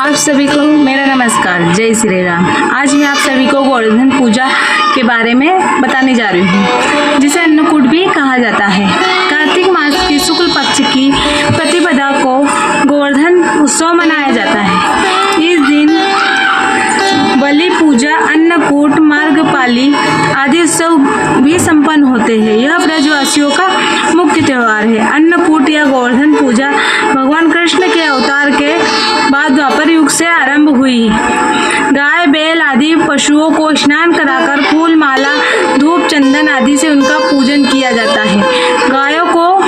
आप सभी को मेरा नमस्कार। जय श्री राम। आज मैं आप सभी को गोवर्धन पूजा के बारे में बताने जा रही हूँ, जिसे अन्नकूट भी कहा जाता है। कार्तिक मास की शुक्ल पक्ष की प्रतिपदा को गोवर्धन उत्सव मनाया जाता है। इस दिन बलि पूजा, अन्नकूट, मार्गपाली आदि उत्सव भी संपन्न होते हैं। यह ब्रजवासियों का मुख्य त्यौहार है। अन्नकूट या गोवर्धन पूजा भगवान कृष्ण के अवतार के बाद द्वापर युग से आरंभ हुई। गाय, बैल आदि पशुओं को स्नान कराकर फूल, माला, धूप, चंदन आदि से उनका पूजन किया जाता है। गायों को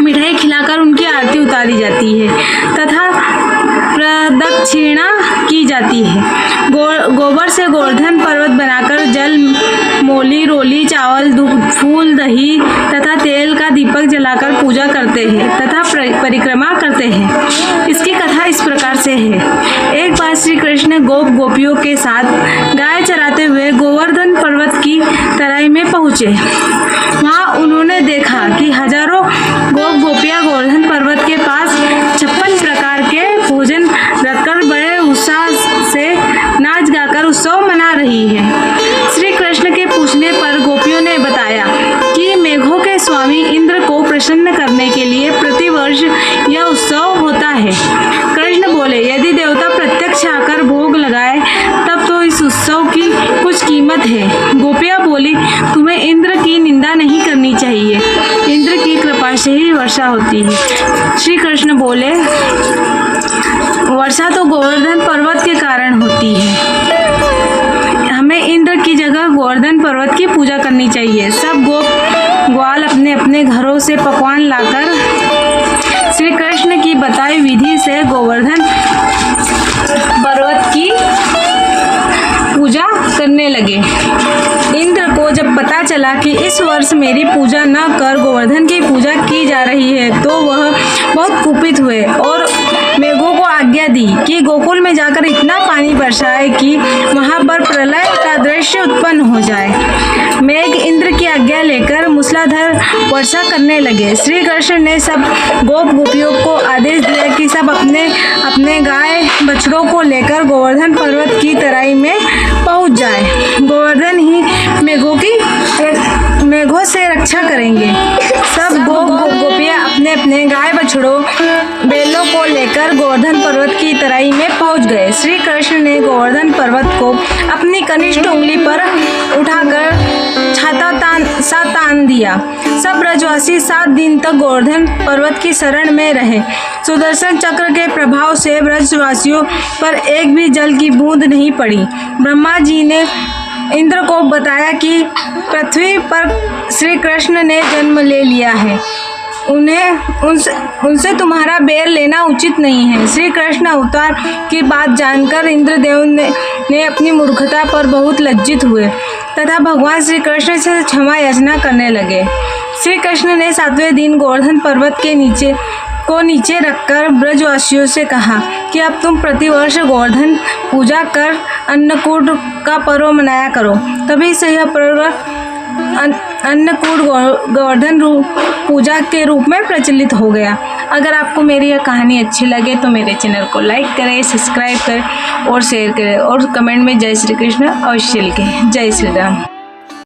मिठाई खिलाकर उनकी आरती उतारी जाती है तथा प्रदक्षिणा की जाती है। गोबर से गोवर्धन पर्वत बनाकर जल, मोली, रोली, चावल, दूध, फूल, दही तथा तेल का दीपक जलाकर पूजा करते हैं तथा परिक्रमा करते हैं। इसकी कथा इस प्रकार से है। एक बार श्री कृष्ण गोपियों के साथ गाय चराते हुए गोवर्धन पर्वत की तराई में पहुँचे। वहाँ उन्होंने देखा कि हजारों गोपियाँ गोवर्धन पर्वत के पास 56 प्रकार के भोजन रखकर बड़े उत्साह से नाच गाकर उत्सव मना रही है। श्री कृष्ण के पूछने पर गोपियों ने बताया कि मेघों के स्वामी इंद्र को प्रसन्न करने के लिए प्रतिवर्ष यह उत्सव होता है। कृष्ण बोले, यदि देवता प्रत्यक्ष आकर भोग लगाए तब तो इस उत्सव की कुछ कीमत है। गोपियाँ बोली, तुम्हें इंद्र की निंदा नहीं करनी चाहिए। इंद्र की कृपा से ही वर्षा होती है। श्री कृष्ण बोले, वर्षा तो गोवर्धन पर्वत के कारण होती है। हमें इंद्र की जगह गोवर्धन पर्वत की पूजा करनी चाहिए। सब ग्वाल अपने अपने घरों से पकवान लाकर श्री कृष्ण की बताई विधि से गोवर्धन पर्वत की पूजा करने लगे। इंद्र को जब पता चला कि इस वर्ष मेरी पूजा न कर गोवर्धन की पूजा की जा रही है तो वह बहुत कुपित हुए और मेघों को आज्ञा दी कि गोकुल में जाकर इतना पानी बरसाए कि वहां पर प्रलय का दृश्य उत्पन्न हो जाए। मेघ इंद्र की आज्ञा लेकर मूसलाधार वर्षा करने लगे। श्री कृष्ण ने सब गोपियों को आदेश दिया कि सब अपने अपने गाय बछड़ों को लेकर गोवर्धन पर्वत की तराई में पहुंच जाए। गोवर्धन ही मेघों से रक्षा करेंगे। सब गोपियां अपने अपने गाय बछड़ों, बैलों को लेकर गोवर्धन पर्वत की तराई में पहुंच गए। श्री कृष्ण ने गोवर्धन पर्वत को अपनी कनिष्ठ उंगली पर उठाकर छाता तान दिया। सब ब्रजवासी 7 दिन तक गोवर्धन पर्वत की शरण में रहे। सुदर्शन चक्र के प्रभाव से ब्रजवासियों पर एक भी जल की बूंद नहीं पड़ी। ब्रह्मा जी ने इंद्र को बताया कि पृथ्वी पर श्री कृष्ण ने जन्म ले लिया है। उनसे तुम्हारा बैर लेना उचित नहीं है। श्री कृष्ण अवतार की बात जानकर इंद्रदेव ने अपनी मूर्खता पर बहुत लज्जित हुए तथा भगवान श्री कृष्ण से क्षमा याचना करने लगे। श्री कृष्ण ने 7वें दिन गोवर्धन पर्वत के नीचे रखकर ब्रजवासियों से कहा कि अब तुम प्रतिवर्ष गोवर्धन पूजा कर अन्नकूट का पर्व मनाया करो। तभी से यह पर्व अन्नकूट गोवर्धन पूजा के रूप में प्रचलित हो गया। अगर आपको मेरी यह कहानी अच्छी लगे तो मेरे चैनल को लाइक करें, सब्सक्राइब करें और शेयर करें और कमेंट में जय श्री कृष्ण अवश्य लिखें। जय श्री राम।